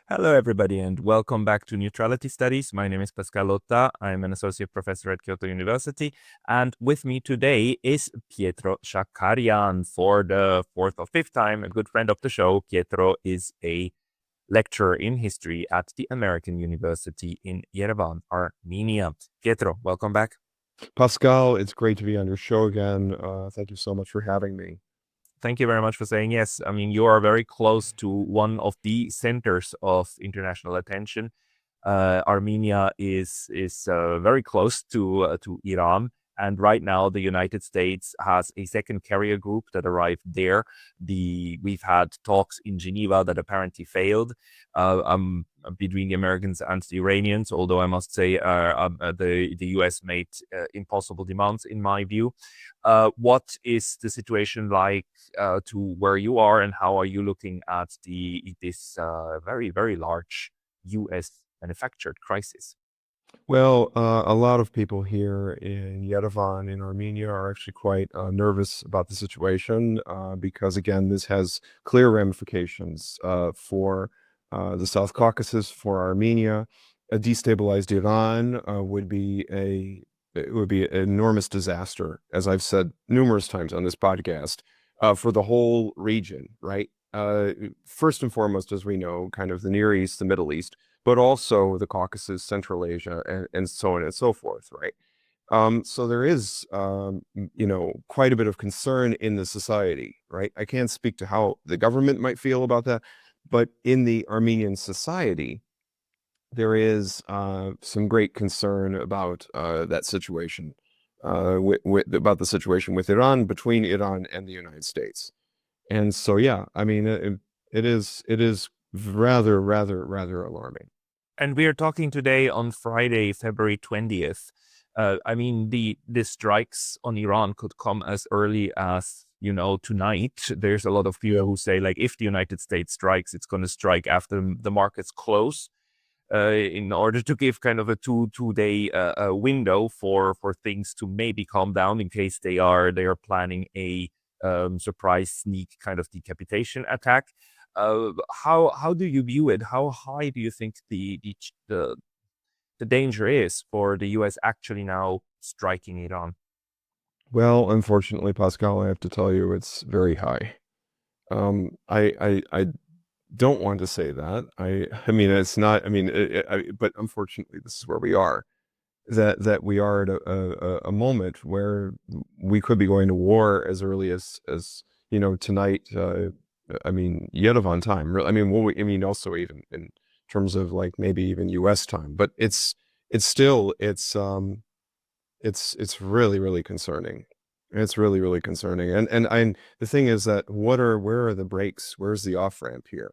Hello, everybody, and welcome back to Neutrality Studies. My name is Pascal Lotta. I'm an associate professor at Kyoto University, and with me today is Pietro Shakarian for the fourth or fifth time, a good friend of the show. Pietro is a lecturer in history at the American University in Yerevan, Armenia. Pietro, welcome back. Pascal, it's great to be on your show again. Thank you so much for having me. Thank you very much for saying yes. I mean, you are very close to one of the centers of international attention. Armenia is very close to Iran, and right now the United States has a second carrier group that arrived there. We've had talks in Geneva that apparently failed between the Americans and the Iranians. Although I must say the U.S. made impossible demands in my view. What is the situation like to where you are, and how are you looking at this very large U.S. manufactured crisis? Well, a lot of people here in Yerevan, in Armenia, are actually quite nervous about the situation because, again, this has clear ramifications for the South Caucasus, for Armenia. A destabilized Iran it would be an enormous disaster, as I've said numerous times on this podcast, for the whole region, right? First and foremost, as we know, kind of the Near East, the Middle East, but also the Caucasus, Central Asia, and so on and so forth, right? So there is, quite a bit of concern in the society, right? I can't speak to how the government might feel about that, but in the Armenian society, there is some great concern about that situation, about the situation with Iran, between Iran and the United States. And so, yeah, I mean, it is rather alarming. And we are talking today on Friday, February 20th. I mean, the strikes on Iran could come as early as, tonight. There's a lot of people who say, like, if the United States strikes, it's going to strike after the markets close, in order to give kind of a two day window for things to maybe calm down in case they are planning a surprise sneak kind of decapitation attack. How do you view it? How high do you think the danger is for the U.S. actually now striking Iran? Well, unfortunately, Pascal, I have to tell you, it's very high. I don't want to say that. I mean, it's not. I mean, but unfortunately, this is where we are. That we are at a moment where we could be going to war as early as tonight. I mean, Yerevan time. I mean, I mean, also even in terms of like maybe even U.S. time. But it's still it's really concerning. It's really concerning. And the thing is that where are the brakes? Where's the off ramp here?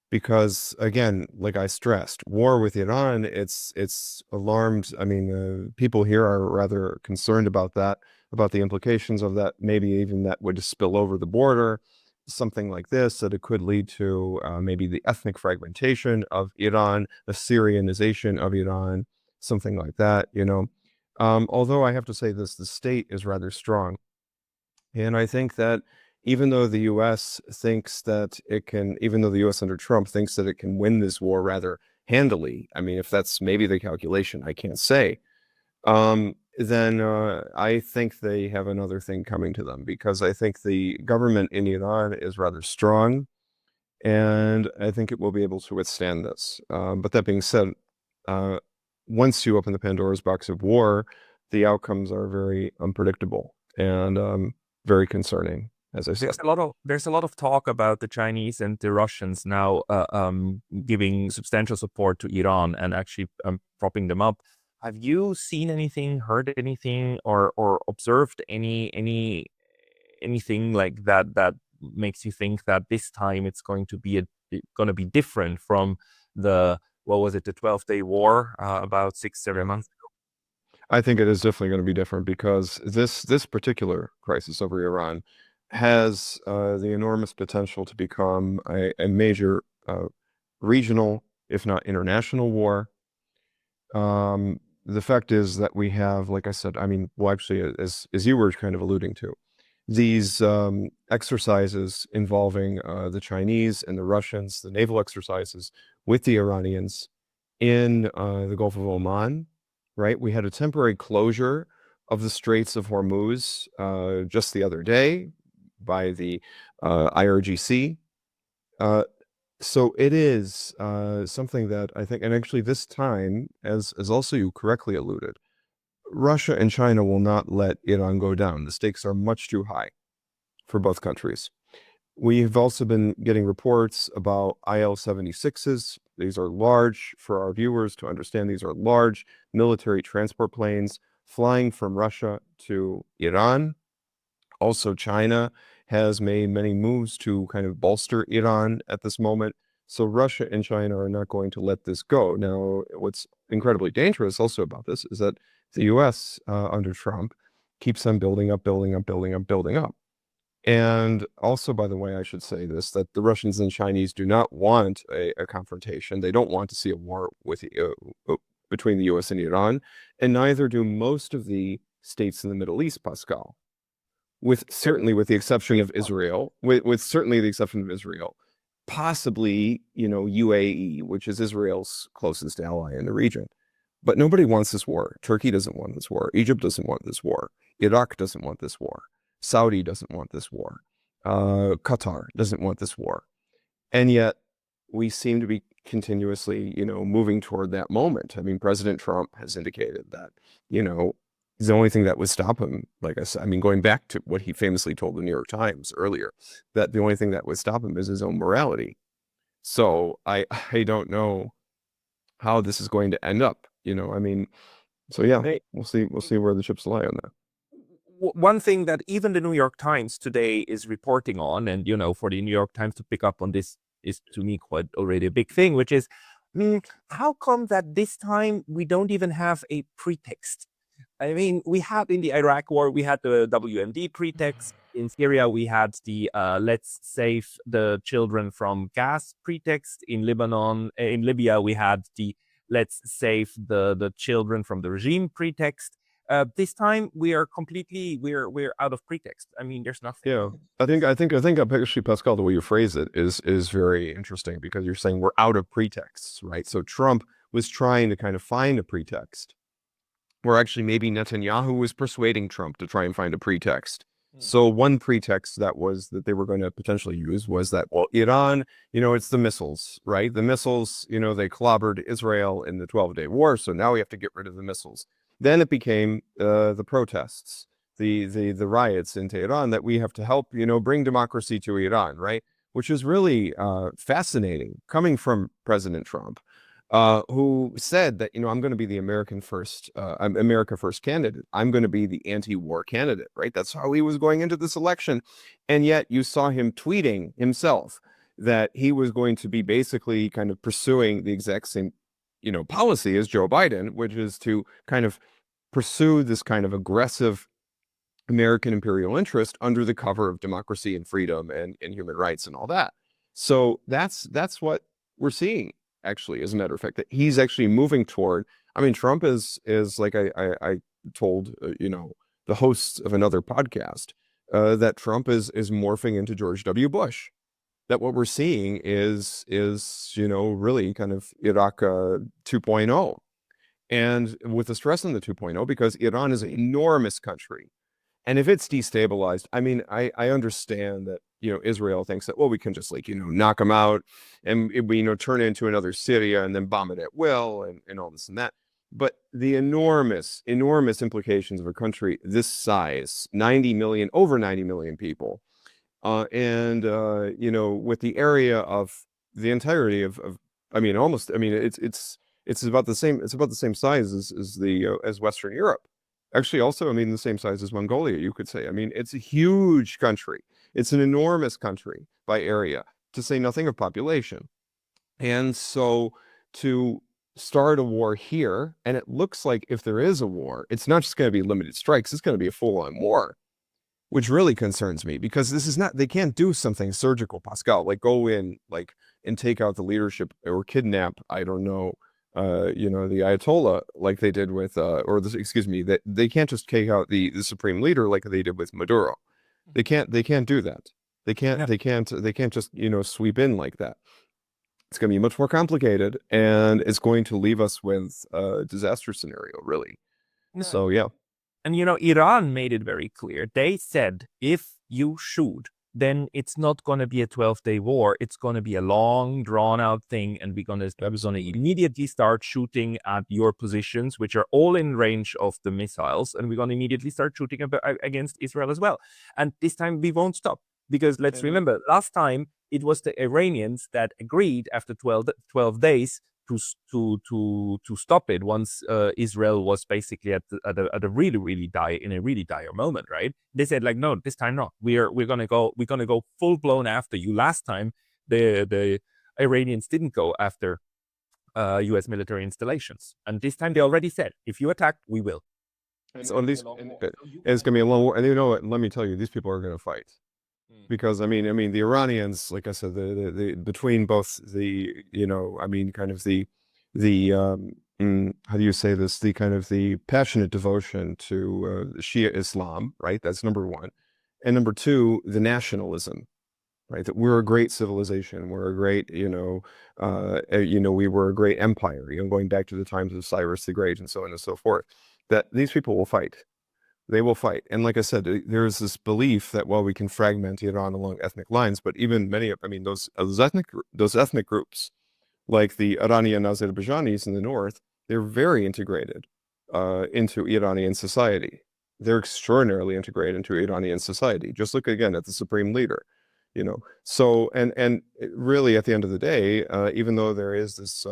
Because again, like I stressed, war with Iran, it's alarmed. I mean, people here are rather concerned about that, about the implications of that. Maybe even that would spill over the border, something like this, that it could lead to maybe the ethnic fragmentation of Iran, the Syrianization of Iran, something like that. Although I have to say this, the state is rather strong. And I think that even though the U.S. thinks that it can, even though the U.S. under Trump thinks that it can win this war rather handily, I mean, if that's maybe the calculation, I can't say, then I think they have another thing coming to them, because I think the government in Iran is rather strong, and I think it will be able to withstand this. But that being said, uh, once you open the Pandora's box of war, the outcomes are very unpredictable and very concerning, as I said. There's a lot of talk about the Chinese and the Russians now giving substantial support to Iran and actually propping them up. Have you seen anything, heard anything, or observed anything like that makes you think that this time it's going to be different from the, what was it, the 12-day war about 6 7 months? I think it is definitely going to be different, because this particular crisis over Iran has the enormous potential to become a major regional, if not international, war. The fact is that we have, like I said, I mean, well, actually, as you were kind of alluding to, these exercises involving the Chinese and the Russians, the naval exercises, with the Iranians in the Gulf of Oman, right? We had a temporary closure of the Straits of Hormuz just the other day by the IRGC. So it is something that I think, and actually this time, as also you correctly alluded, Russia and China will not let Iran go down. The stakes are much too high for both countries. We've also been getting reports about IL-76s. These are large, for our viewers to understand, these are large military transport planes flying from Russia to Iran. Also, China has made many moves to kind of bolster Iran at this moment. So Russia and China are not going to let this go. Now, what's incredibly dangerous also about this is that the US under Trump keeps on building up, building up, building up, building up. And also, by the way, I should say this, that the Russians and Chinese do not want a confrontation. They don't want to see a war with between the US and Iran, and neither do most of the states in the Middle East, Pascal, with certainly with the exception of Israel, with certainly the exception of Israel, possibly, UAE, which is Israel's closest ally in the region. But nobody wants this war. Turkey doesn't want this war. Egypt doesn't want this war. Iraq doesn't want this war. Saudi doesn't want this war. Qatar doesn't want this war. And yet we seem to be continuously, moving toward that moment. I mean, President Trump has indicated that, the only thing that would stop him, like I said, I mean, going back to what he famously told the New York Times earlier, that the only thing that would stop him is his own morality. So I don't know how this is going to end up, I mean, so yeah, we'll see where the chips lie on that. One thing that even the New York Times today is reporting on, and for the New York Times to pick up on this is to me quite already a big thing, which is, how come that this time we don't even have a pretext? I mean, we had in the Iraq war, we had the WMD pretext. In Syria, we had the let's save the children from gas pretext. In Libya, we had the let's save the children from the regime pretext. This time we're out of pretext. I mean, there's nothing. Yeah, I think actually, Pascal, the way you phrase it is very interesting, because you're saying we're out of pretexts, right? So Trump was trying to kind of find a pretext, where actually maybe Netanyahu was persuading Trump to try and find a pretext. So one pretext that they were going to potentially use was that, well, Iran, it's the missiles, right? The missiles, they clobbered Israel in the 12-day war, so now we have to get rid of the missiles. Then it became the protests, the riots in Tehran, that we have to help, bring democracy to Iran, right? Which is really fascinating coming from President Trump, who said that, I'm going to be the America first candidate. I'm going to be the anti-war candidate, right? That's how he was going into this election. And yet you saw him tweeting himself that he was going to be basically kind of pursuing the exact same, policy as Joe Biden, which is to kind of pursue this kind of aggressive American imperial interest under the cover of democracy and freedom and human rights and all that. So that's what we're seeing, actually, as a matter of fact, that he's actually moving toward. I mean, Trump is like I told the hosts of another podcast that Trump is morphing into George W. Bush. That what we're seeing is really kind of Iraq 2.0, and with the stress on the 2.0, because Iran is an enormous country. And if it's destabilized, I mean, I understand that, Israel thinks that, well, we can just knock them out and we, turn it into another Syria and then bomb it at will and all this and that. But the enormous, enormous implications of a country this size, over 90 million people, and with the area of the entirety of I mean, almost, I mean, it's about the same size as Western Europe. Actually, also, I mean, the same size as Mongolia, you could say. I mean, it's a huge country. It's an enormous country by area, to say nothing of population. And so to start a war here, and it looks like if there is a war, it's not just going to be limited strikes, it's going to be a full-on war, which really concerns me, because they can't do something surgical, Pascal, like go in, and take out the leadership or kidnap, I don't know, the Ayatollah, like they did with, that they can't just take out the supreme leader like they did with Maduro. They can't do that. They can't just, sweep in like that. It's going to be much more complicated, and it's going to leave us with a disaster scenario, really. No, So yeah, and Iran made it very clear. They said if you shoot, then it's not going to be a 12-day war. It's going to be a long, drawn out thing. And we're going to immediately start shooting at your positions, which are all in range of the missiles. And we're going to immediately start shooting against Israel as well. And this time we won't stop. Because let's remember, last time it was the Iranians that agreed after 12 days to stop it once Israel was basically at a really dire moment, right? They said like, no, this time not. We're gonna go full blown after you. Last time the Iranians didn't go after U.S. military installations, and this time they already said, if you attack, we will. so at least it's going to be a long war. And you know what? Let me tell you, these people are going to fight. Because I mean, the Iranians, like I said, the between both the, kind of how do you say this? The kind of the passionate devotion to Shia Islam, right? That's number one, and number two, the nationalism, right? That we're a great civilization, we're a great, we were a great empire, going back to the times of Cyrus the Great and so on and so forth. That these people will fight. They will fight. And like I said, there's this belief that, well, we can fragment Iran along ethnic lines, but even those ethnic groups, like the Iranian Azerbaijanis in the north, they're very integrated into Iranian society. They're extraordinarily integrated into Iranian society. Just look again at the supreme leader, So, and really, at the end of the day, even though there is this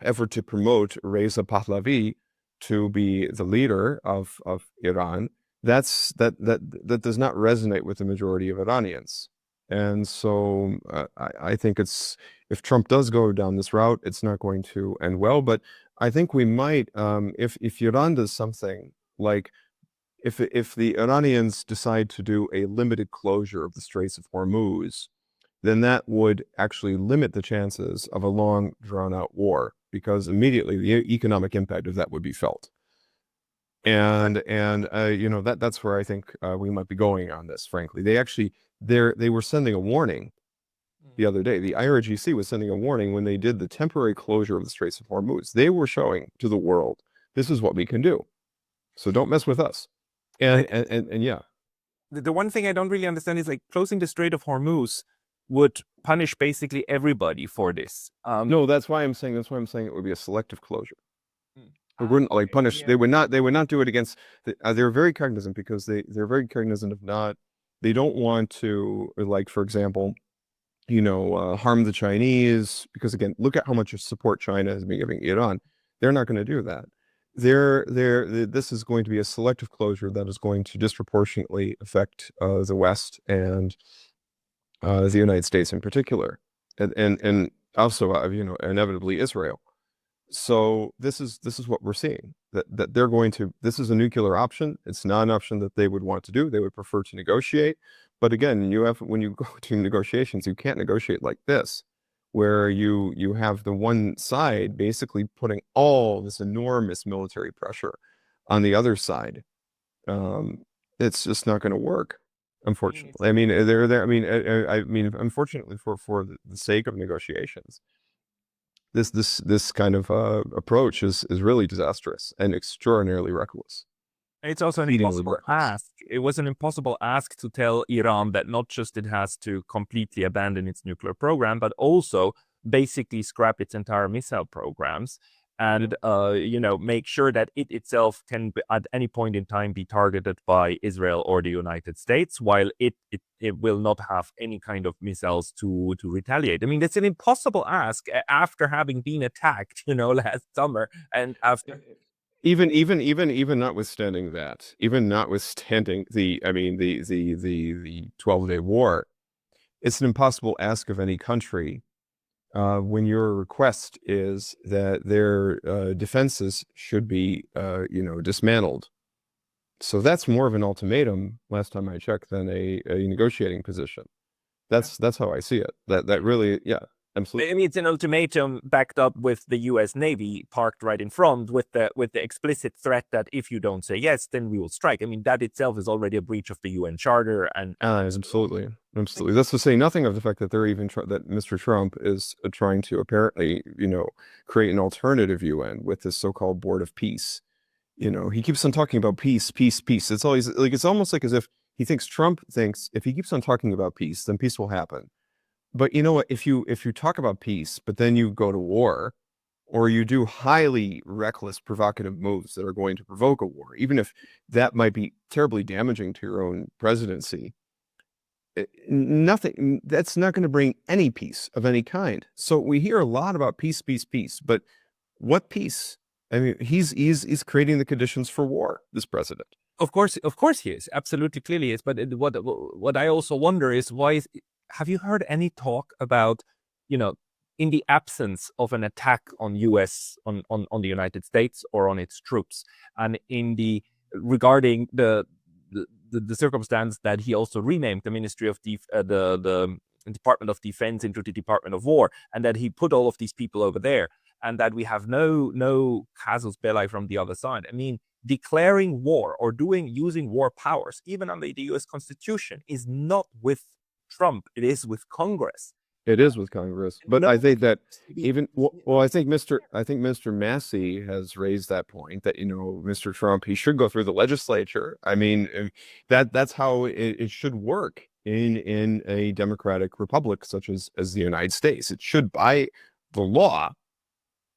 effort to promote Reza Pahlavi to be the leader of Iran, that does not resonate with the majority of Iranians. And so I think if Trump does go down this route, it's not going to end well. But I think we might, if Iran does something like, if the Iranians decide to do a limited closure of the Straits of Hormuz, then that would actually limit the chances of a long, drawn-out war, because immediately the economic impact of that would be felt. And that's where I think we might be going on this. Frankly, they were sending a warning the other day. The IRGC was sending a warning when they did the temporary closure of the Straits of Hormuz. They were showing to the world, this is what we can do. So don't mess with us. And yeah. The one thing I don't really understand is like closing the Strait of Hormuz would punish basically everybody for this. No, that's why I'm saying it would be a selective closure. They wouldn't like punish. Yeah. They would not do it against. They're very cognizant, because they're very cognizant of not. They don't want to, like, for example, harm the Chinese, because again, look at how much support China has been giving Iran. They're not going to do that. This is going to be a selective closure that is going to disproportionately affect the West and the United States in particular, and also inevitably Israel. So this is what we're seeing, that they're going to. This is a nuclear option. It's not an option that they would want to do. They would prefer to negotiate. But again, when you go to negotiations, you can't negotiate like this, where you have the one side basically putting all this enormous military pressure on the other side. It's just not going to work, unfortunately. I mean, unfortunately, for the sake of negotiations, this kind of approach is really disastrous and extraordinarily reckless. It's also an impossible ask. It was an impossible ask to tell Iran that not just it has to completely abandon its nuclear program, but also basically scrap its entire missile programs and make sure that it itself can at any point in time be targeted by Israel or the United States, while it will not have any kind of missiles to retaliate. I mean, that's an impossible ask after having been attacked, last summer, and after. Even notwithstanding that, even notwithstanding the 12-day war, it's an impossible ask of any country when your request is that their defenses should be dismantled. So that's more of an ultimatum, last time I checked, than a negotiating position. That's how I see it. That really, yeah. Absolutely. I mean, it's an ultimatum backed up with the U.S. Navy parked right in front, with the explicit threat that if you don't say yes, then we will strike. I mean, that itself is already a breach of the UN Charter, and Absolutely, absolutely. That's to say nothing of the fact that they're even that Mr. Trump is trying to apparently, create an alternative UN with this so-called Board of Peace. He keeps on talking about peace, peace, peace. It's always like it's almost like as if Trump thinks if he keeps on talking about peace, then peace will happen. But you know what? If you talk about peace, but then you go to war, or you do highly reckless, provocative moves that are going to provoke a war, even if that might be terribly damaging to your own presidency, nothing, that's not going to bring any peace of any kind. So we hear a lot about peace, peace, peace, but what peace? I mean, he's creating the conditions for war, this president. of course he is, absolutely, clearly is. But what I also wonder is, have you heard any talk about, in the absence of an attack on US on the United States or on its troops, and regarding the circumstance that he also renamed the Ministry of the Department of Defense into the Department of War, and that he put all of these people over there, and that we have no casus belli from the other side. I mean, declaring war or using war powers, even under the U.S. Constitution, is not with Trump. It is with Congress. It is with Congress, but I think that I think Mr. Massey has raised that point that Mr. Trump, he should go through the legislature. I mean, that's how it should work in a democratic republic such as the United States. It should, by the law,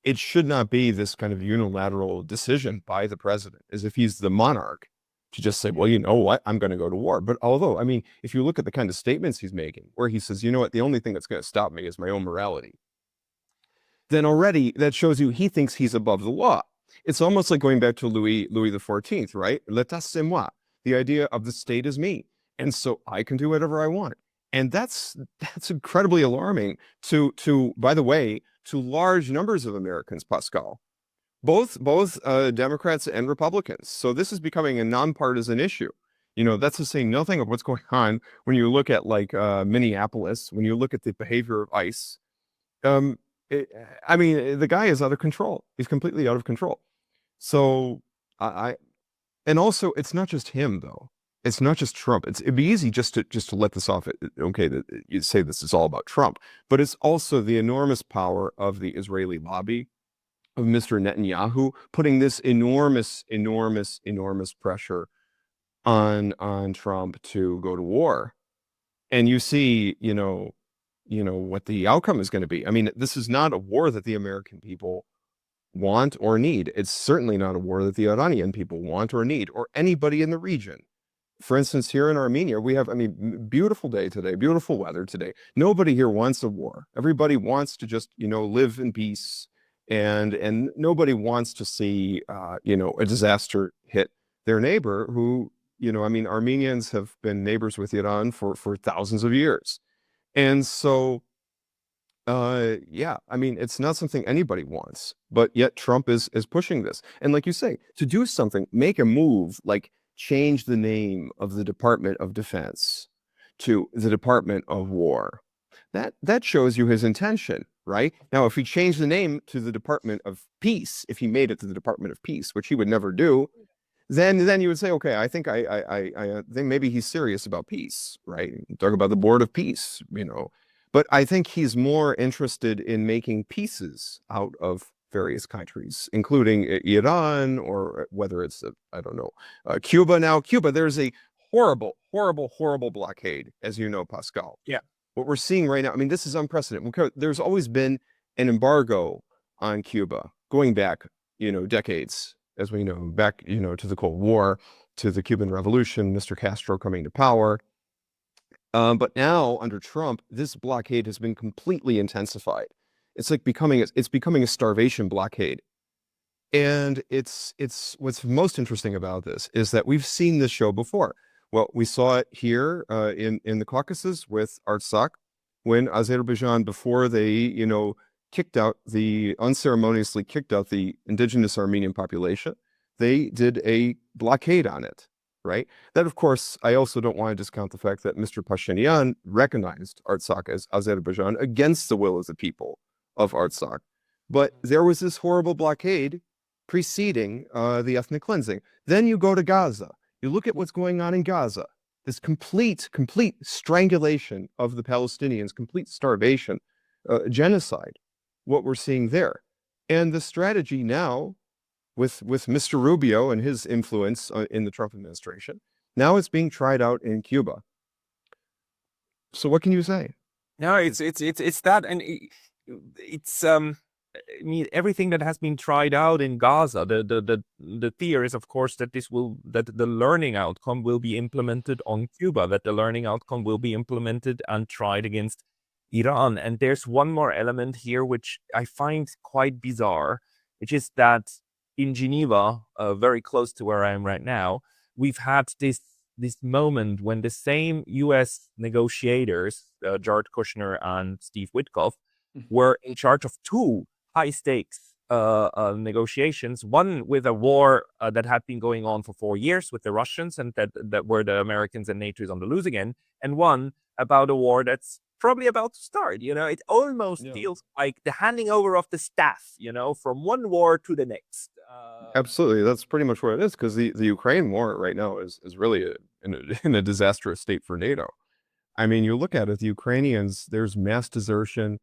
it should not be this kind of unilateral decision by the president, as if he's the monarch, to just say, well, you know what, I'm going to go to war. But although, I mean, if you look at the kind of statements he's making, where he says, you know what, the only thing that's going to stop me is my own morality, then already that shows you he thinks he's above the law. It's almost like going back to Louis XIV, right? L'état c'est moi. The idea of the state is me, and so I can do whatever I want. And that's incredibly alarming to by the way, to large numbers of Americans, Pascal, both Democrats and Republicans. So this is becoming a nonpartisan issue. That's to say nothing of what's going on when you look at like Minneapolis, when you look at the behavior of ICE. I mean, the guy is out of control. He's completely out of control. So and also it's not just him though. It's not just Trump. It'd be easy just to let this off. Okay, that you say this is all about Trump, but it's also the enormous power of the Israeli lobby, of Mr. Netanyahu, putting this enormous pressure on Trump to go to war. And you see, what the outcome is going to be. I mean, this is not a war that the American people want or need. It's certainly not a war that the Iranian people want or need, or anybody in the region. For instance, here in Armenia, we have, I mean, beautiful day today, beautiful weather today. Nobody here wants a war. Everybody wants to just, live in peace, and nobody wants to see, a disaster hit their neighbor who, I mean, Armenians have been neighbors with Iran for thousands of years. And so, yeah, I mean, it's not something anybody wants, but yet Trump is pushing this. And like you say, to do something, make a move, like change the name of the Department of Defense to the Department of War. That shows you his intention, right? Now, if he changed the name to the Department of Peace, if he made it to the Department of Peace, which he would never do, then you would say, okay, I think I think maybe he's serious about peace, right? Talk about the Board of Peace, But I think he's more interested in making pieces out of various countries, including Iran, or whether it's, I don't know, Cuba. Now, Cuba, there's a horrible blockade, as you know, Pascal. Yeah. What we're seeing right now, I mean, this is unprecedented. There's always been an embargo on Cuba going back, decades, as we know, back, to the Cold War, to the Cuban Revolution, Mr. Castro coming to power. But now under Trump, this blockade has been completely intensified. It's like becoming a starvation blockade. And it's what's most interesting about this is that we've seen this show before. Well, we saw it here in the Caucasus with Artsakh, when Azerbaijan, before they, unceremoniously kicked out the indigenous Armenian population, they did a blockade on it, right? That, of course, I also don't want to discount the fact that Mr. Pashinyan recognized Artsakh as Azerbaijan against the will of the people of Artsakh. But there was this horrible blockade preceding the ethnic cleansing. Then you go to Gaza. You look at what's going on in Gaza. This complete strangulation of the Palestinians, complete starvation, genocide, what we're seeing there. And the strategy now with Mr. Rubio and his influence in the Trump administration, now it's being tried out in Cuba. So what can you say? No, it's that, and it's I mean, everything that has been tried out in Gaza, the theory is, of course, that the learning outcome will be implemented on Cuba, that the learning outcome will be implemented and tried against Iran. And there's one more element here which I find quite bizarre, which is that in Geneva, very close to where I am right now, we've had this moment when the same U.S. negotiators, Jared Kushner and Steve Witkoff, were in charge of two high stakes negotiations. One with a war that had been going on for 4 years with the Russians, and that were the Americans and NATO is on the losing end, and one about a war that's probably about to start. It almost feels like the handing over of the staff, from one war to the next. Absolutely, that's pretty much what it is, because the Ukraine war right now is really in a disastrous state for NATO. I mean, you look at it, the Ukrainians, there's mass desertion.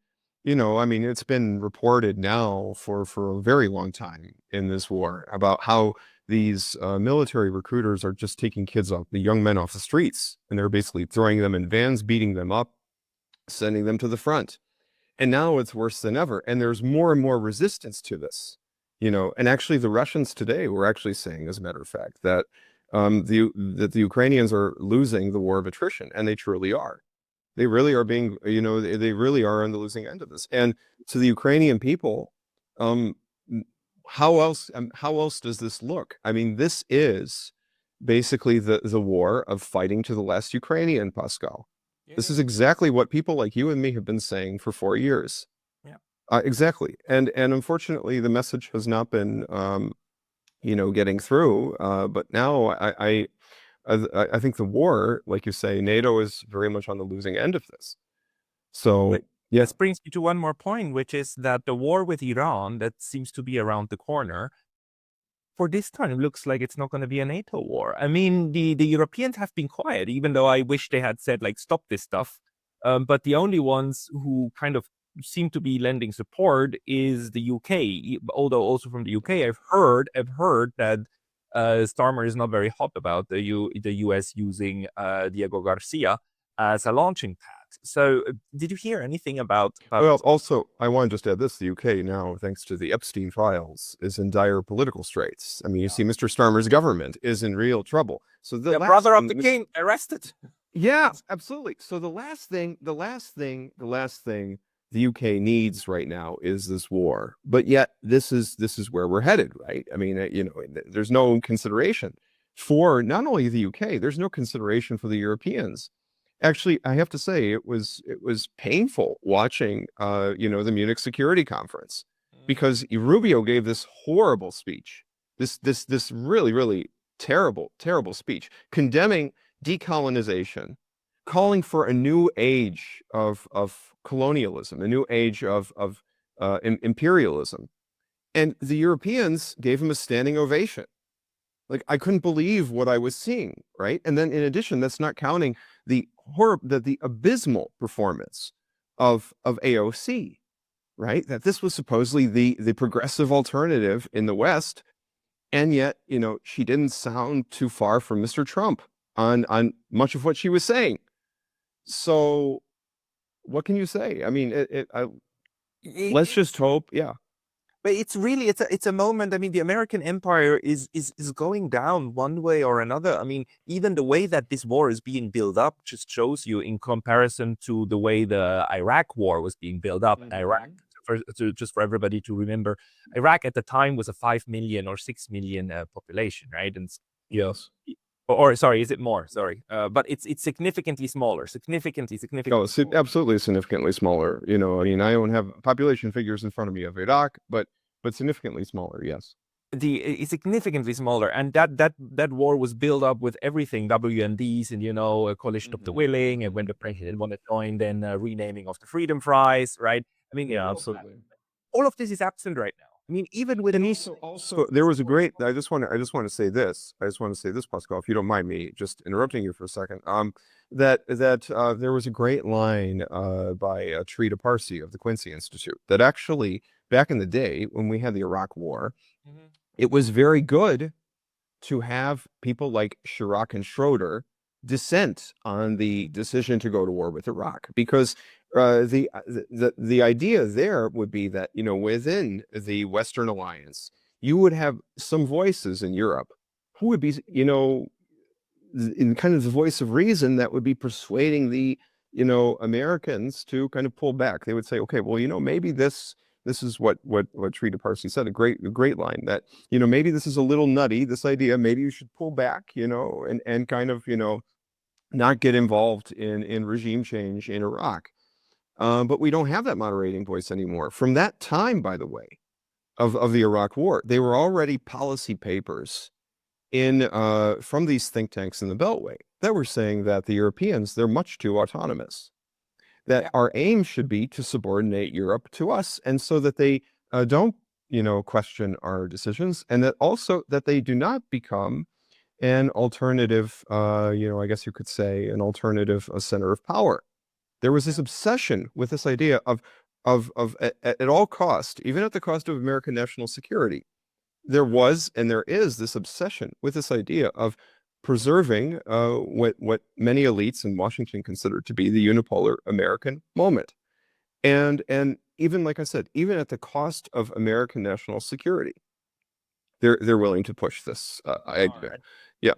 I mean, it's been reported now for a very long time in this war about how these military recruiters are just taking the young men off the streets, and they're basically throwing them in vans, beating them up, sending them to the front. And now it's worse than ever. And there's more and more resistance to this, and actually the Russians today were actually saying, as a matter of fact, that the Ukrainians are losing the war of attrition, and they truly are. They really are being, they really are on the losing end of this. And to the Ukrainian people, how else does this look? I mean, this is basically the war of fighting to the last Ukrainian, Pascal. This is exactly what people like you and me have been saying for 4 years. Yeah. Exactly. And unfortunately, the message has not been, getting through. But now I think the war, like you say, NATO is very much on the losing end of this. So, yeah. This brings me to one more point, which is that the war with Iran that seems to be around the corner, for this time, looks like it's not going to be a NATO war. I mean, the Europeans have been quiet, even though I wish they had said, like, stop this stuff. But the only ones who kind of seem to be lending support is the UK. Although also from the UK, I've heard that Starmer is not very hot about the US using Diego Garcia as a launching pad. So, did you hear anything about? Well, also, I want to just add this: the UK now, thanks to the Epstein files, is in dire political straits. I mean, you see, Mr. Starmer's government is in real trouble. So the brother of the king arrested. Yeah, absolutely. So the last thing the UK needs right now is this war. But yet, this is where we're headed, right? I mean, there's no consideration for not only the UK. There's no consideration for the Europeans. Actually, I have to say it was painful watching the Munich Security Conference, because Rubio gave this horrible speech, this really terrible speech condemning decolonization, calling for a new age of colonialism, a new age of imperialism, and the Europeans gave him a standing ovation. Like, I couldn't believe what I was seeing, right? And then in addition, that's not counting the abysmal performance of AOC, right? That this was supposedly the progressive alternative in the West, and yet, she didn't sound too far from Mr. Trump on much of what she was saying. So, what can you say? I mean, let's just hope, yeah. But it's really it's a moment. I mean, the American empire is going down one way or another. I mean, even the way that this war is being built up just shows you, in comparison to the way the Iraq war was being built up. Mm-hmm. Iraq, just for everybody to remember, Iraq at the time was a 5 million or 6 million population, right? And yes. Or sorry, is it more? Sorry, but it's significantly smaller. Significantly. Oh, absolutely significantly smaller. I mean, I don't have population figures in front of me of Iraq, but significantly smaller. Yes. significantly smaller, and that war was built up with everything, WMDs, and a coalition of the willing, and when the president wanted to join, then renaming of the freedom fries, right? I mean, Yeah, absolutely. all of this is absent right now. I mean, even with And also there was a great, I just want to say this, Pascal, if you don't mind me just interrupting you for a second. There was a great line by Trita Parsi of the Quincy Institute that actually, back in the day when we had the Iraq War, it was very good to have people like Chirac and Schroeder dissent on the decision to go to war with Iraq, because the idea there would be that, within the Western alliance, you would have some voices in Europe who would be, in kind of the voice of reason, that would be persuading the, Americans to kind of pull back. They would say, okay, well, maybe this is what Trita Parsi said, a great line, that, maybe this is a little nutty, this idea, maybe you should pull back, and kind of, not get involved in regime change in Iraq. But we don't have that moderating voice anymore. From that time, by the way, of the Iraq War, they were already policy papers from these think tanks in the Beltway that were saying that the Europeans, they're much too autonomous, that our aim should be to subordinate Europe to us, and so that they don't, question our decisions, and that also that they do not become an alternative, I guess you could say, an alternative center of power. There was this obsession with this idea of at all cost, even at the cost of American national security, there was and there is this obsession with this idea of preserving what many elites in Washington consider to be the unipolar American moment. And even, like I said, even at the cost of American national security, they're willing to push this idea. Right. Yeah.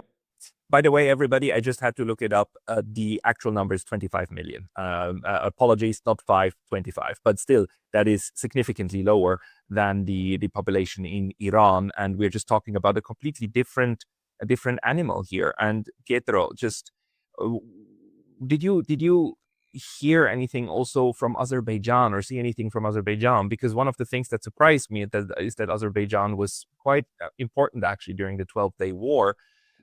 By the way, everybody, I just had to look it up. The actual number is 25 million. Apologies, not 25, but still, that is significantly lower than the population in Iran. And we're just talking about a completely different animal here. And Pietro, just did you hear anything also from Azerbaijan, or see anything from Azerbaijan? Because one of the things that surprised me is that Azerbaijan was quite important actually during the 12-day war.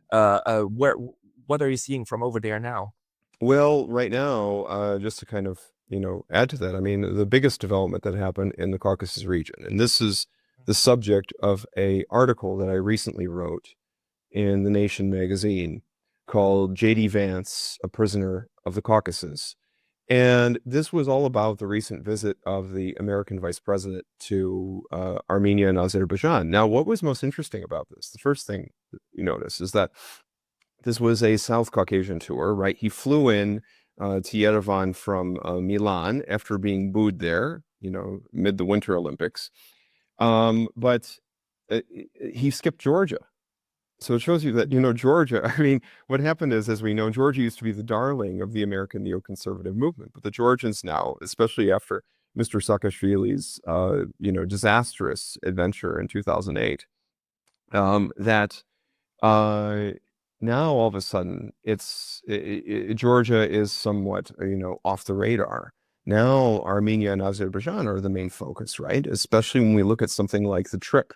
What are you seeing from over there now? Well, right now, just to kind of, add to that, I mean, the biggest development that happened in the Caucasus region, and this is the subject of an article that I recently wrote in The Nation magazine called J.D. Vance, A Prisoner of the Caucasus. And this was all about the recent visit of the American vice president to Armenia and Azerbaijan. Now, what was most interesting about this? The first thing that you notice is that this was a South Caucasian tour, right? He flew in to Yerevan from Milan after being booed there, mid the Winter Olympics. But he skipped Georgia. So it shows you that, Georgia, I mean, what happened is, as we know, Georgia used to be the darling of the American neoconservative movement. But the Georgians now, especially after Mr. Saakashvili's, disastrous adventure in 2008, that now all of a sudden Georgia is somewhat, off the radar. Now Armenia and Azerbaijan are the main focus, right? Especially when we look at something like the TRIP,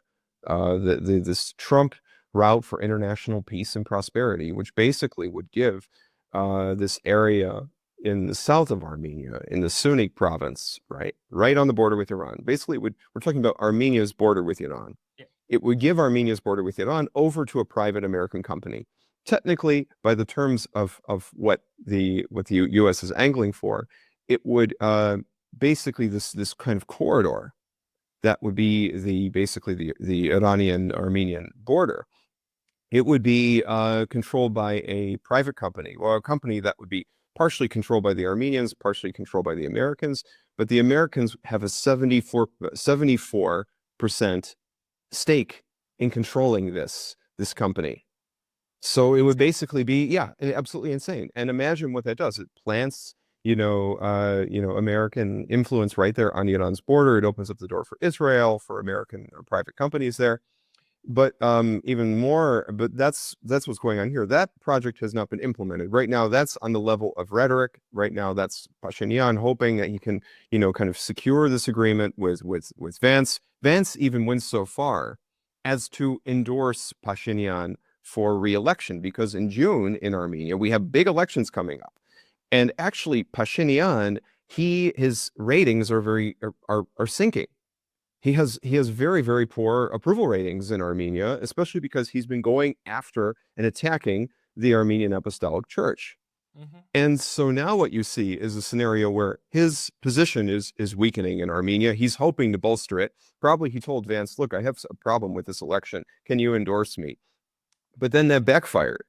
this Trump route for international peace and prosperity, which basically would give this area in the south of Armenia, in the Sunni province, right on the border with Iran. Basically, we're talking about Armenia's border with Iran. Yeah. It would give Armenia's border with Iran over to a private American company. Technically, by the terms of what the U.S. is angling for, it would basically this kind of corridor that would be basically the Iranian-Armenian border. It would be controlled by a private company, or a company that would be partially controlled by the Armenians, partially controlled by the Americans. But the Americans have a 74% stake in controlling this company. So it would basically be, absolutely insane. And imagine what that does. It plants, American influence right there on Iran's border. It opens up the door for Israel, for American private companies there. But even more, but that's what's going on here. That project has not been implemented. Right now, that's on the level of rhetoric. Right now, that's Pashinyan hoping that he can, kind of secure this agreement with Vance. Vance even went so far as to endorse Pashinyan for re-election, because in June in Armenia we have big elections coming up, and actually Pashinyan, his ratings are sinking. He has very, very poor approval ratings in Armenia, especially because he's been going after and attacking the Armenian Apostolic Church. Mhm. And so now what you see is a scenario where his position is weakening in Armenia. He's hoping to bolster it. Probably he told Vance, look, I have a problem with this election. Can you endorse me? But then that backfired.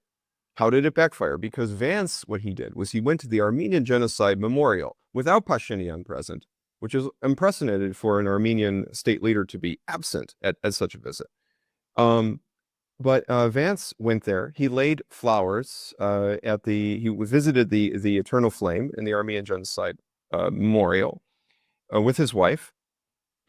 How did it backfire? Because Vance, what he did was he went to the Armenian Genocide Memorial without Pashinyan present, which is unprecedented for an Armenian state leader to be absent at such a visit. Um, but Vance went there. He laid flowers he visited the Eternal Flame in the Armenian Genocide Memorial with his wife.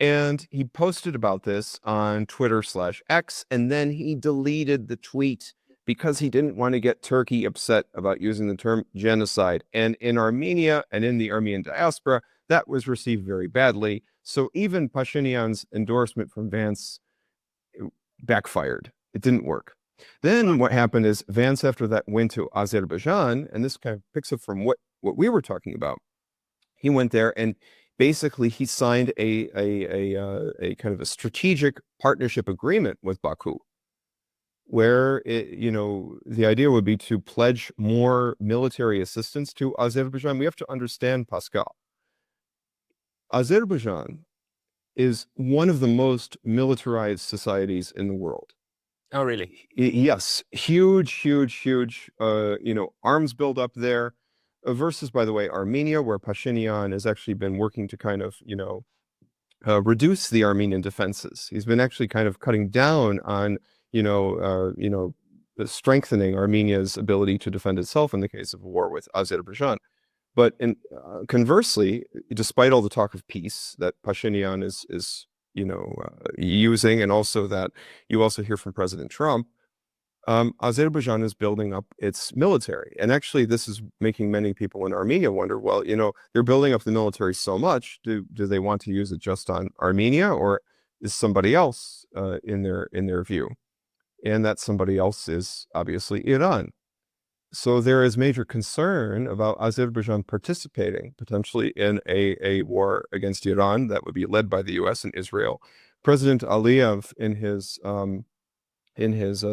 And he posted about this on Twitter/X, and then he deleted the tweet because he didn't want to get Turkey upset about using the term genocide. And in Armenia and in the Armenian diaspora, that was received very badly. So even Pashinyan's endorsement from Vance backfired. It didn't work. Then what happened is Vance, after that, went to Azerbaijan, and this kind of picks up from what we were talking about. He went there and basically he signed a kind of a strategic partnership agreement with Baku, where the idea would be to pledge more military assistance to Azerbaijan. We have to understand, Pascal, Azerbaijan is one of the most militarized societies in the world. Oh, really? Yes, huge, huge, huge, arms buildup there, versus, by the way, Armenia, where Pashinyan has actually been working to kind of, reduce the Armenian defenses. He's been actually kind of cutting down on, strengthening Armenia's ability to defend itself in the case of a war with Azerbaijan. But conversely, despite all the talk of peace that Pashinyan is using, and also that you also hear from President Trump, Azerbaijan is building up its military. And actually, this is making many people in Armenia wonder, well, they're building up the military so much. Do they want to use it just on Armenia, or is somebody else in their view? And that somebody else is obviously Iran. So there is major concern about Azerbaijan participating potentially in a war against Iran that would be led by the U.S. and Israel. President Aliyev, in his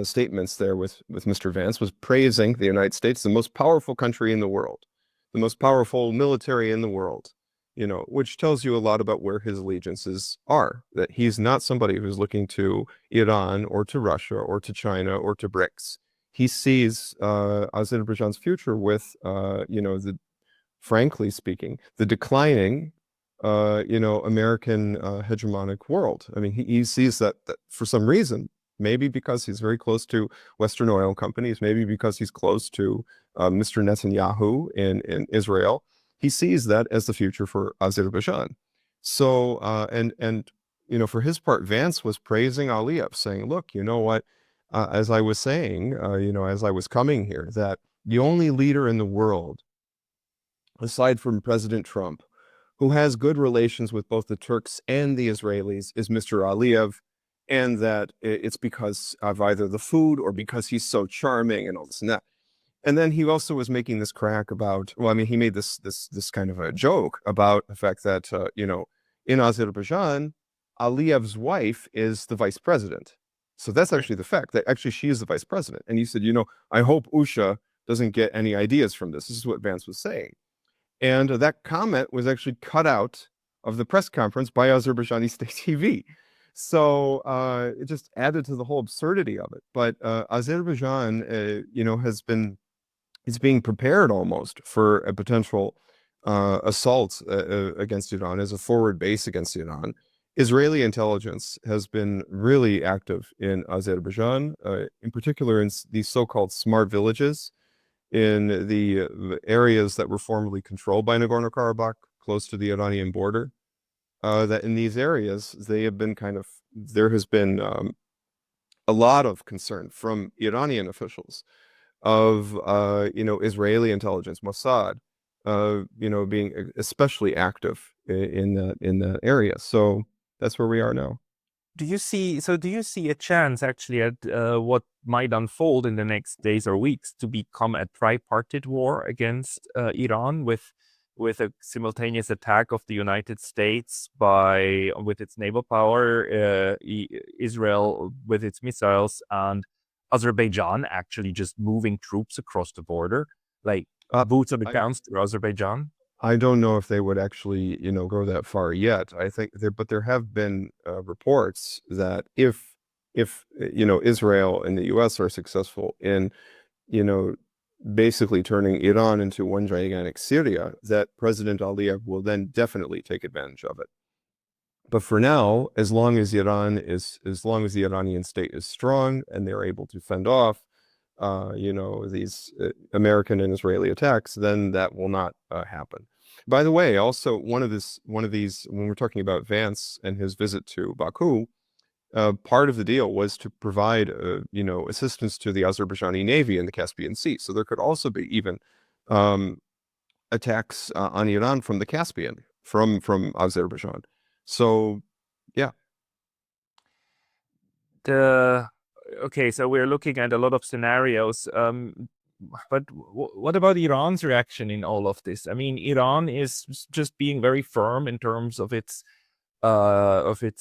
statements there with Mr. Vance, was praising the United States, the most powerful country in the world, the most powerful military in the world, which tells you a lot about where his allegiances are, that he's not somebody who's looking to Iran or to Russia or to China or to BRICS. He sees Azerbaijan's future with, frankly speaking, the declining, American hegemonic world. I mean, he sees that for some reason, maybe because he's very close to Western oil companies, maybe because he's close to Mr. Netanyahu in Israel, he sees that as the future for Azerbaijan. So, for his part, Vance was praising Aliyev, saying, look, you know what, as I was saying, as I was coming here, that the only leader in the world, aside from President Trump, who has good relations with both the Turks and the Israelis is Mr. Aliyev, and that it's because of either the food or because he's so charming and all this and that. And then he also was making this crack about, well, I mean, he made this kind of a joke about the fact that, in Azerbaijan, Aliyev's wife is the vice president. So that's actually the fact that actually she is the vice president. And he said, I hope Usha doesn't get any ideas from this. This is what Vance was saying. And that comment was actually cut out of the press conference by Azerbaijani state TV. So it just added to the whole absurdity of it. But Azerbaijan, is being prepared almost for a potential assault against Iran as a forward base against Iran. Israeli intelligence has been really active in Azerbaijan, in particular in these so-called smart villages in the areas that were formerly controlled by Nagorno-Karabakh, close to the Iranian border. That in these areas, there has been a lot of concern from Iranian officials of, Israeli intelligence, Mossad, being especially active in that area. So that's where we are now. do you see a chance actually at what might unfold in the next days or weeks to become a tripartite war against Iran with a simultaneous attack of the United States by with its naval power, Israel with its missiles, and Azerbaijan actually just moving troops across the border, like Uh, boots on the I ground through Azerbaijan? I don't know if they would actually, go that far yet. I think but there have been reports that if Israel and the U.S. are successful in, you know, basically turning Iran into one gigantic Syria, that President Aliyev will then definitely take advantage of it. But for now, as long as the Iranian state is strong and they're able to fend off, these American and Israeli attacks, then that will not happen. By the way, also one of these, when we're talking about Vance and his visit to Baku, part of the deal was to provide, assistance to the Azerbaijani Navy in the Caspian Sea. So there could also be even um, attacks on Iran from the Caspian, from Azerbaijan. So, yeah. The Okay, so we're looking at a lot of scenarios. But what about Iran's reaction in all of this? I mean, Iran is just being very firm in terms of its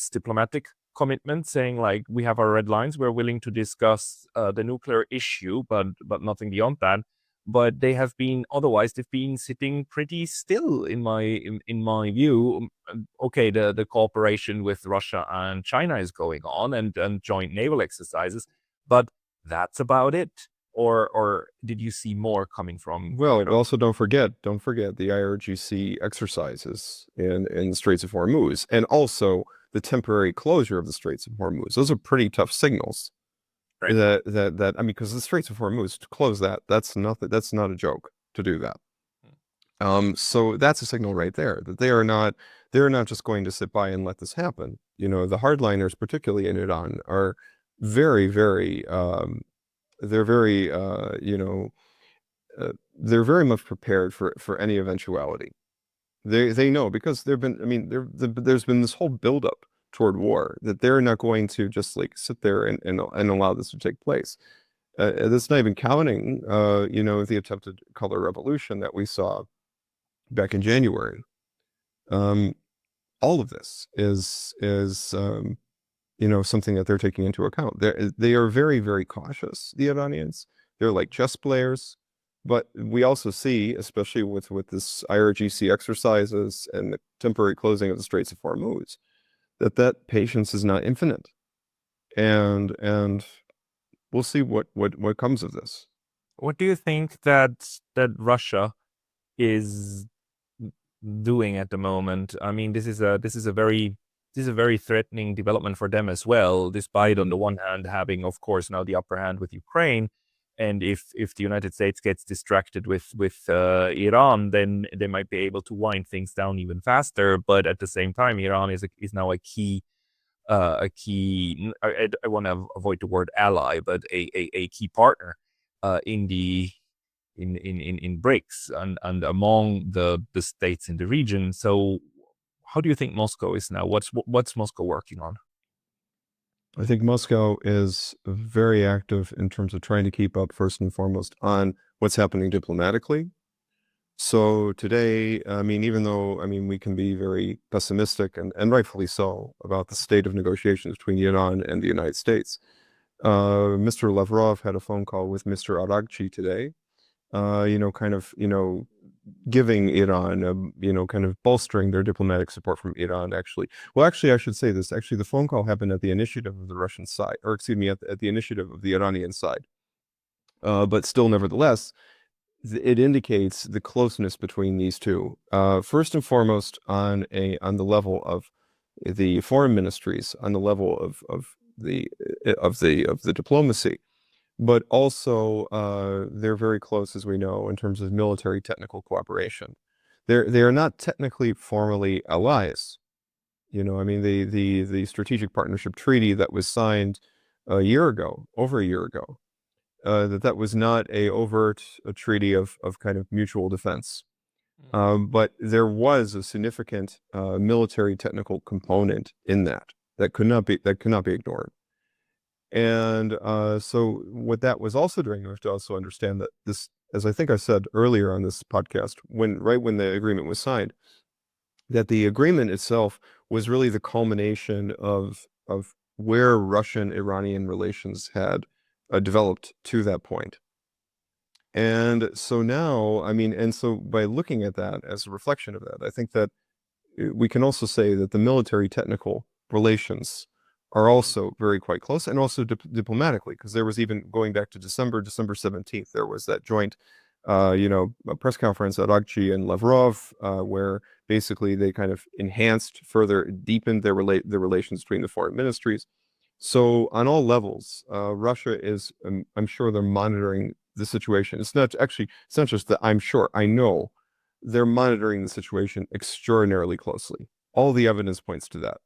diplomatic commitment, saying like we have our red lines, we're willing to discuss the nuclear issue, but nothing beyond that. But they have been otherwise they've been sitting pretty still in my view. Okay, the cooperation with Russia and China is going on, and joint naval exercises, but that's about it. Or did you see more coming from Well, Iran? also don't forget the IRGC exercises in the Straits of Hormuz, and also the temporary closure of the Straits of Hormuz. Those are pretty tough signals. Right. That I mean, because the Straits of Hormuz, to close that, that's nothing. That's not a joke to do that. So that's a signal right there that they're not just going to sit by and let this happen. The hardliners, particularly in Iran, are very, very they're very they're very much prepared for any eventuality. They know, because there's been this whole buildup toward war, that they're not going to just like sit there and allow this to take place. That's not even counting, the attempted color revolution that we saw back in January. Um, all of this is something that they're taking into account. They are very, very cautious, the Iranians. They're like chess players. But we also see, especially with this IRGC exercises and the temporary closing of the Straits of Hormuz, that patience is not infinite. And we'll see what comes of this. What do you think that Russia is doing at the moment? I mean, this is a very threatening development for them as well, despite on the one hand having, of course, now the upper hand with Ukraine. And if the United States gets distracted with Iran, then they might be able to wind things down even faster. But at the same time, Iran is now a key. I want to avoid the word ally, but a key partner in the in BRICS and among the states in the region. So, how do you think Moscow is now? What's Moscow working on? I think Moscow is very active in terms of trying to keep up, first and foremost, on what's happening diplomatically. So today, I mean, even though, I mean, we can be very pessimistic, and rightfully so, about the state of negotiations between Iran and the United States, Mr. Lavrov had a phone call with Mr. Aragchi today, kind of, giving Iran, kind of bolstering their diplomatic support from Iran, actually. Well, actually, I should say this. Actually, the phone call happened at the initiative of the Russian side, or excuse me, at the initiative of the Iranian side. But still, nevertheless, it indicates the closeness between these two. First and foremost, on the level of the foreign ministries, on the level of the diplomacy, but also they're very close, as we know, in terms of military technical cooperation. They are not technically formally allies. I mean, the strategic partnership treaty that was signed over a year ago, that was not a overt treaty of kind of mutual defense. But there was a significant military technical component in that. that could not be ignored. And so what that was also doing, you have to also understand that this, as I think I said earlier on this podcast, right when the agreement was signed, that the agreement itself was really the culmination of where Russian-Iranian relations had developed to that point. And so now, I mean, and so by looking at that as a reflection of that, I think that we can also say that the military technical relations are also very quite close, and also diplomatically, because there was, even going back to December 17th, there was that joint, a press conference at Agchi and Lavrov, where basically they kind of enhanced, further deepened their relations between the foreign ministries. So on all levels, Russia is, I'm sure they're monitoring the situation. It's not just that I'm sure, I know they're monitoring the situation extraordinarily closely. All the evidence points to that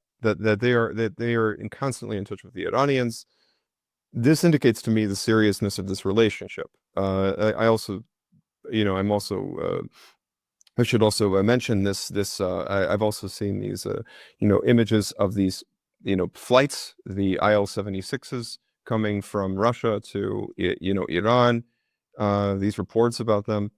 they are constantly in touch with the Iranians. This indicates to me the seriousness of this relationship. I also, I'm also I should also mention I've also seen these, images of these, flights, the IL-76s coming from Russia to, Iran, these reports about them,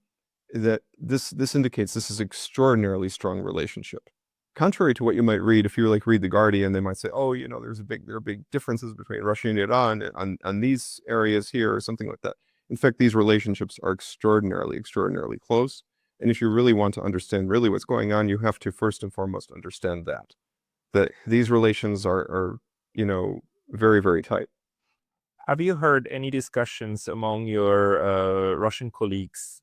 that this indicates this is extraordinarily strong relationship. Contrary to what you might read, if you read The Guardian, they might say, oh, there are big differences between Russia and Iran on these areas here, or something like that. In fact, these relationships are extraordinarily, extraordinarily close. And if you really want to understand really what's going on, you have to first and foremost understand that these relations are very, very tight. Have you heard any discussions among your Russian colleagues,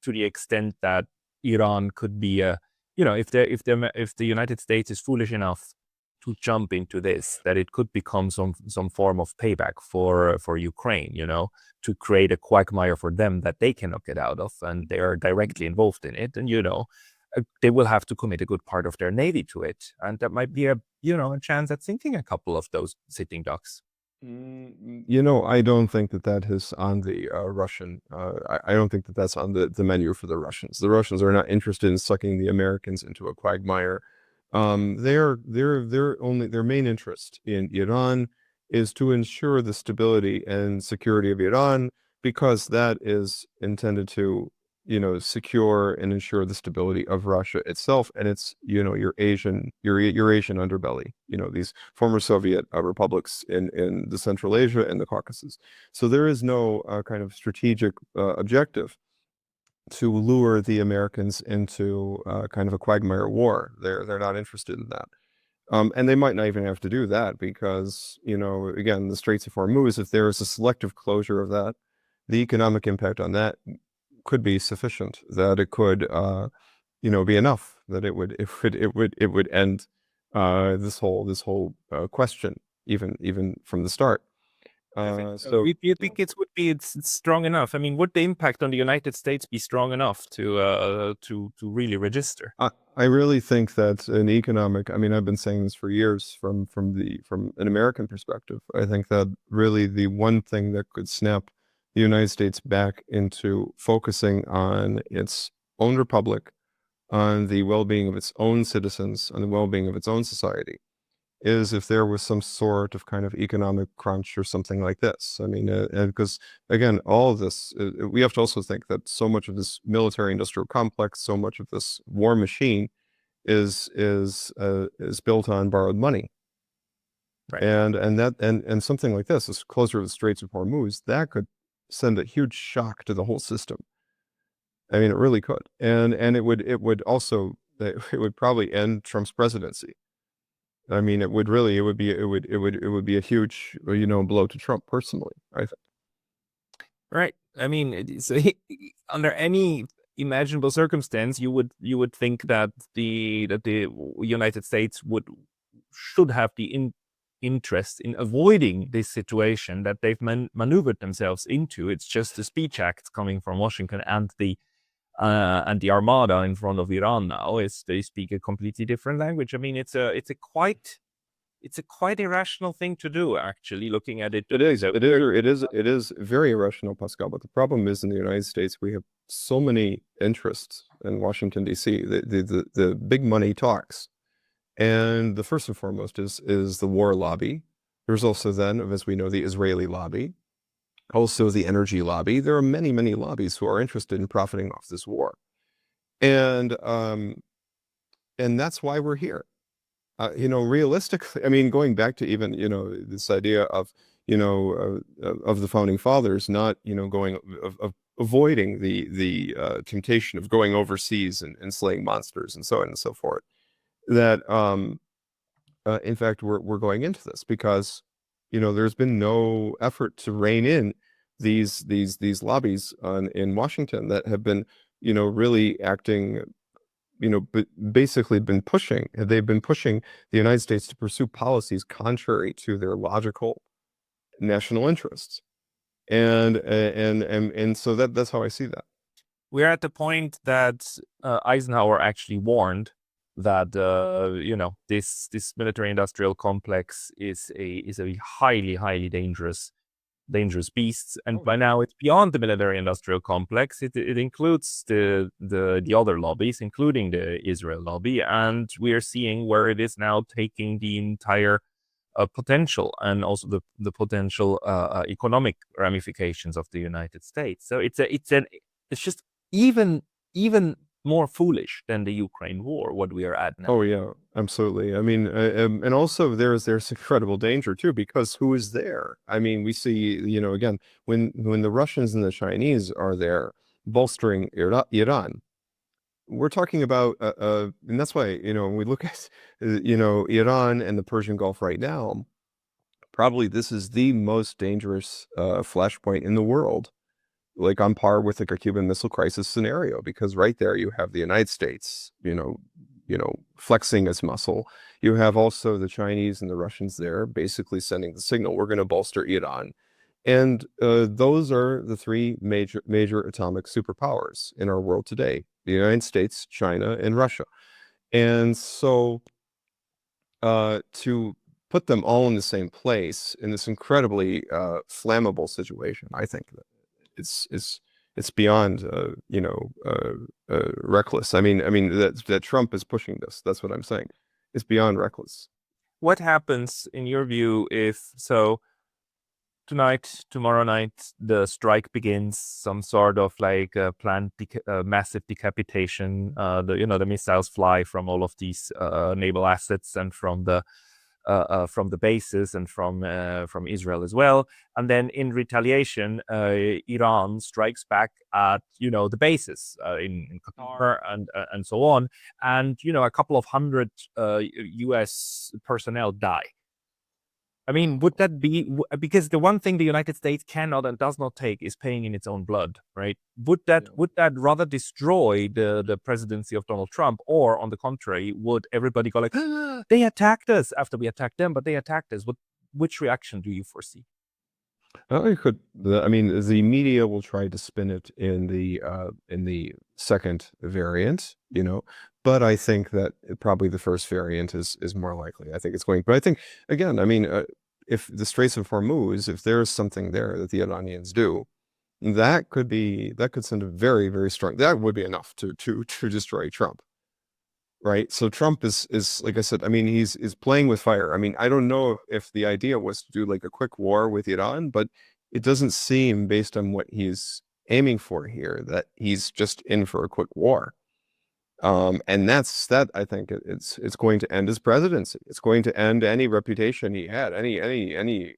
to the extent that Iran could be if the United States is foolish enough to jump into this, that it could become some form of payback for Ukraine, to create a quagmire for them that they cannot get out of, and they are directly involved in it, and they will have to commit a good part of their navy to it, and that might be a chance at sinking a couple of those sitting ducks. I don't think that is on the Russian. I don't think that's on the menu for the Russians. The Russians are not interested in sucking the Americans into a quagmire. Their main interest in Iran is to ensure the stability and security of Iran, because that is intended to, secure and ensure the stability of Russia itself and its, your Asian underbelly, these former Soviet republics in the Central Asia and the Caucasus. So there is no kind of strategic objective to lure the Americans into kind of a quagmire war. They're not interested in that. And they might not even have to do that, because, again, the Straits of Hormuz, if there is a selective closure of that, the economic impact on that could be sufficient, that it could, be enough, that it would end this whole question, even from the start. So you think it's strong enough? I mean, would the impact on the United States be strong enough to really register? I really think that an economic, I mean, I've been saying this for years from an American perspective. I think that really the one thing that could snap the United States back into focusing on its own republic, on the well-being of its own citizens, on the well-being of its own society, is if there was some sort of kind of economic crunch or something like this. I mean, and because again, all of this, we have to also think that so much of this military-industrial complex, so much of this war machine is built on borrowed money. Right. And something like this closure of the Straits of Hormuz, that could send a huge shock to the whole system. I mean, it really could, and it would also, it would probably end Trump's presidency. I mean, it would be a huge, blow to Trump personally, I think. Right. I mean, under any imaginable circumstance, you would think that the United States should have the interest in avoiding this situation that they've maneuvered themselves into. It's just the speech acts coming from Washington and the Armada in front of Iran now they speak a completely different language. I mean, it's a quite irrational thing to do, actually, looking at it. It is very irrational, Pascal. But the problem is, in the United States, we have so many interests in Washington, D.C. The big money talks, And the first and foremost is the war lobby. There's also then, as we know, the Israeli lobby, also the energy lobby. There are many, many lobbies who are interested in profiting off this war. And that's why we're here. Realistically, I mean, going back to even, this idea of, of the founding fathers not, going of avoiding the temptation of going overseas and slaying monsters and so on and so forth. That in fact we're going into this because, there's been no effort to rein in these lobbies in Washington that have been, really acting, but basically they've been pushing the United States to pursue policies contrary to their logical national interests. And so that's how I see that. We're at the point that Eisenhower actually warned that this military industrial complex is a highly dangerous beast, and by now it's beyond the military industrial complex. It includes the other lobbies, including the Israel lobby, and we are seeing where it is now taking the entire potential and also the potential economic ramifications of the United States. So it's just even more foolish than the Ukraine war, what we are at now. Oh yeah, absolutely. I mean, and also there's incredible danger too, because who is there? I mean, we see, again, when the Russians and the Chinese are there bolstering Iran, we're talking about, and that's why, when we look at, Iran and the Persian Gulf right now, probably this is the most dangerous flashpoint in the world, like on par with like a Cuban Missile Crisis scenario, because right there you have the United States, flexing its muscle. You have also the Chinese and the Russians there basically sending the signal, we're going to bolster Iran. And those are the three major atomic superpowers in our world today: the United States, China, and Russia. And so to put them all in the same place in this incredibly flammable situation, I think that it's beyond reckless. I mean that Trump is pushing this. That's what I'm saying. It's beyond reckless. What happens in your view if tomorrow night, the strike begins, some sort of like planned massive decapitation. The missiles fly from all of these naval assets and from the bases and from Israel as well. And then in retaliation, Iran strikes back at the bases in Qatar and so on. And a couple of hundred U.S. personnel die. I mean, would that be because the one thing the United States cannot and does not take is paying in its own blood, right? Would that rather destroy the presidency of Donald Trump, or on the contrary, would everybody go like, ah, they attacked us after we attacked them, but they attacked us? Which reaction do you foresee? I mean, the media will try to spin it in the second variant, but I think that probably the first variant is more likely. I think it's going, but I think again, I mean, if the Straits of Hormuz, if there's something there that the Iranians do, that could send a very, very strong. That would be enough to destroy Trump. Right. So Trump is like I said, I mean, he's playing with fire. I mean, I don't know if the idea was to do like a quick war with Iran, but it doesn't seem, based on what he's aiming for here, that he's just in for a quick war. And that I think it's going to end his presidency. It's going to end any reputation he had, any, I mean,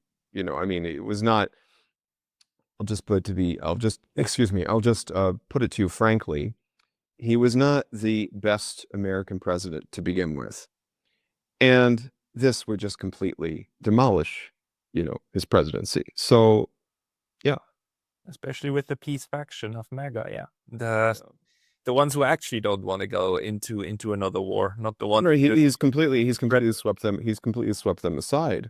it was not. I'll just put it to you frankly. He was not the best American president to begin with. And this would just completely demolish, his presidency. So, yeah. Especially with the peace faction of MAGA, yeah. The ones who actually don't want to go into another war, not the ones No, who he's completely swept them. He's completely swept them aside.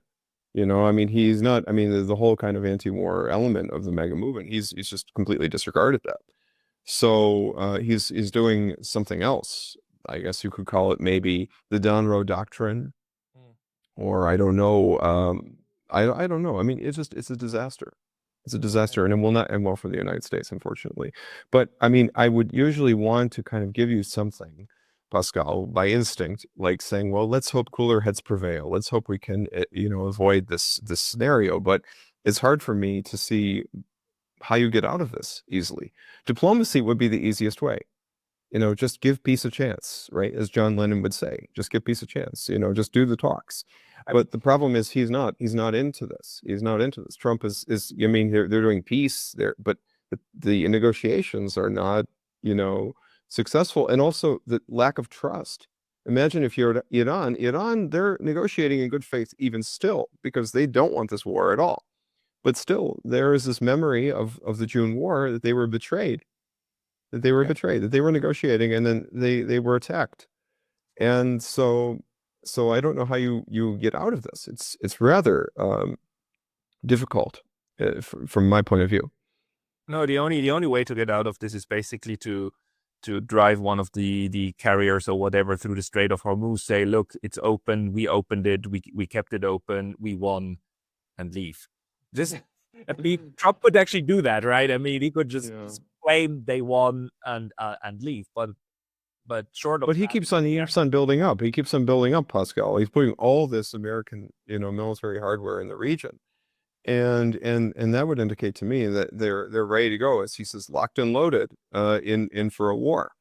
I mean, he's not. I mean, the whole kind of anti-war element of the MAGA movement. He's just completely disregarded that. So he's doing something else. I guess you could call it maybe the Donroe Doctrine, or I don't know. I don't know. I mean, it's a disaster. It's a disaster, and it will not end well for the United States, unfortunately. But I mean, I would usually want to kind of give you something Pascal, by instinct, like saying, well, let's hope cooler heads prevail. Let's hope we can, avoid this scenario. But it's hard for me to see how you get out of this easily. Diplomacy would be the easiest way. Just give peace a chance, right? As John Lennon would say, just give peace a chance, just do the talks. But the problem is he's not into this. He's not into this. Trump is, I mean, they're doing peace there, but the negotiations are not, successful. And also the lack of trust. Imagine if you're Iran, they're negotiating in good faith even still, because they don't want this war at all. But still, there is this memory of the June war that they were betrayed, that they were negotiating, and then they were attacked. And so I don't know how you get out of this. It's rather difficult from my point of view. No, the only way to get out of this is basically to drive one of the carriers or whatever through the Strait of Hormuz, say, look, it's open, we opened it, we kept it open, we won, and leave. I mean, Trump would actually do that, right? I mean, he could just claim they won and leave, but short of But he keeps on building up. He keeps on building up, Pascal. He's putting all this American, military hardware in the region. And that would indicate to me that they're ready to go, as he says, locked and loaded, in for a war.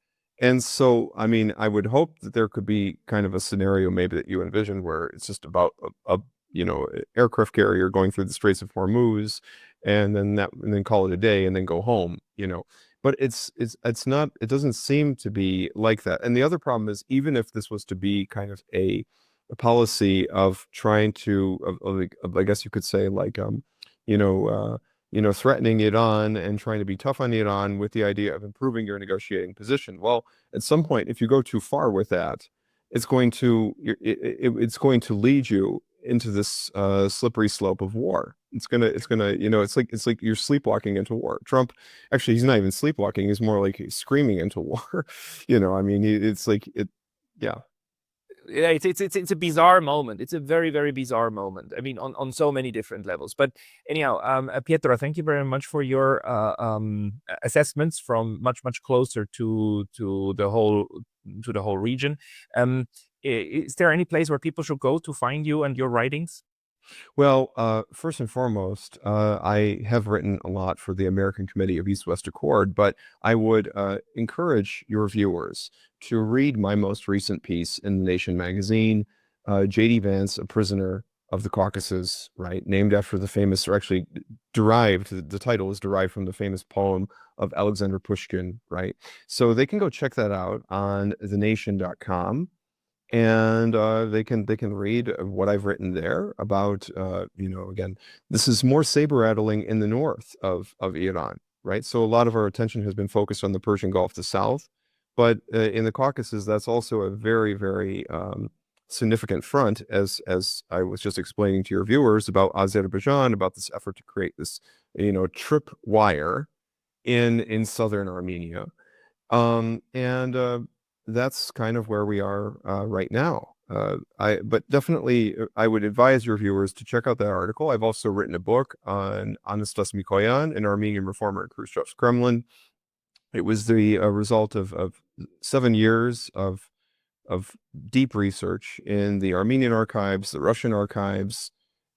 And so, I mean, I would hope that there could be kind of a scenario maybe that you envision where it's just about a aircraft carrier going through the Straits of Hormuz, and then call it a day and then go home, But it's not, it doesn't seem to be like that. And the other problem is, even if this was to be kind of a policy of trying to, I guess you could say, like, threatening Iran and trying to be tough on Iran with the idea of improving your negotiating position. Well, at some point, if you go too far with that, it's going to lead you into this slippery slope of war. It's like you're sleepwalking into war. Trump, actually, he's not even sleepwalking. He's more like he's screaming into war. I mean, it's like it. Yeah. Yeah, it's a bizarre moment. It's a very, very bizarre moment. I mean, on so many different levels. But anyhow, Pietro, thank you very much for your assessments from much closer to the whole region. Is there any place where people should go to find you and your writings? Well, first and foremost, I have written a lot for the American Committee of East-West Accord, but I would encourage your viewers to read my most recent piece in The Nation magazine, J.D. Vance, A Prisoner of the Caucasus, right? Named after the famous, or actually the title is derived from the famous poem of Alexander Pushkin, right? So they can go check that out on thenation.com. And they can read what I've written there about, again, this is more saber-rattling in the north of Iran, right? So a lot of our attention has been focused on the Persian Gulf to south, but in the Caucasus, that's also a very, very significant front, as I was just explaining to your viewers about Azerbaijan, about this effort to create this, trip wire in southern Armenia. And that's kind of where we are right now. But definitely, I would advise your viewers to check out that article. I've also written a book on Anastas Mikoyan, an Armenian reformer in Khrushchev's Kremlin. It was the result of 7 years of deep research in the Armenian archives, the Russian archives,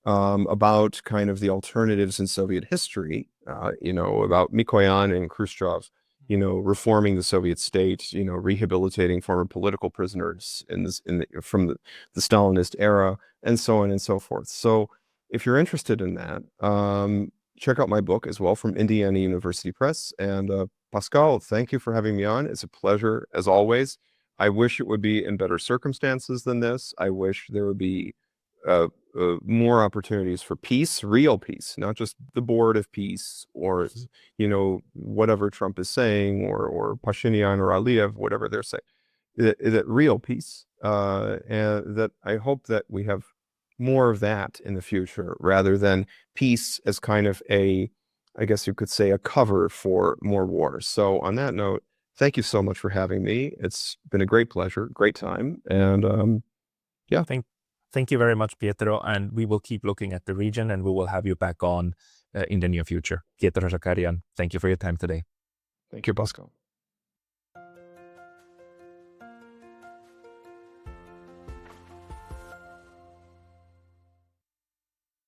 about kind of the alternatives in Soviet history, about Mikoyan and Khrushchev, reforming the Soviet state, rehabilitating former political prisoners from the Stalinist era, and so on and so forth. So if you're interested in that, check out my book as well, from Indiana University Press. And Pascal, thank you for having me on. It's a pleasure, as always. I wish it would be in better circumstances than this. I wish there would be more opportunities for peace, real peace, not just the board of peace, or whatever Trump is saying, or Pashinyan or Aliyev, whatever they're saying. That real peace, and that I hope that we have more of that in the future, rather than peace as kind of I guess you could say, a cover for more wars. So on that note, thank you so much for having me. It's been a great pleasure, great time, and yeah. Thank you very much, Pietro, and we will keep looking at the region, and we will have you back on in the near future. Pietro Shakarian, thank you for your time today. Thank you, Pascal.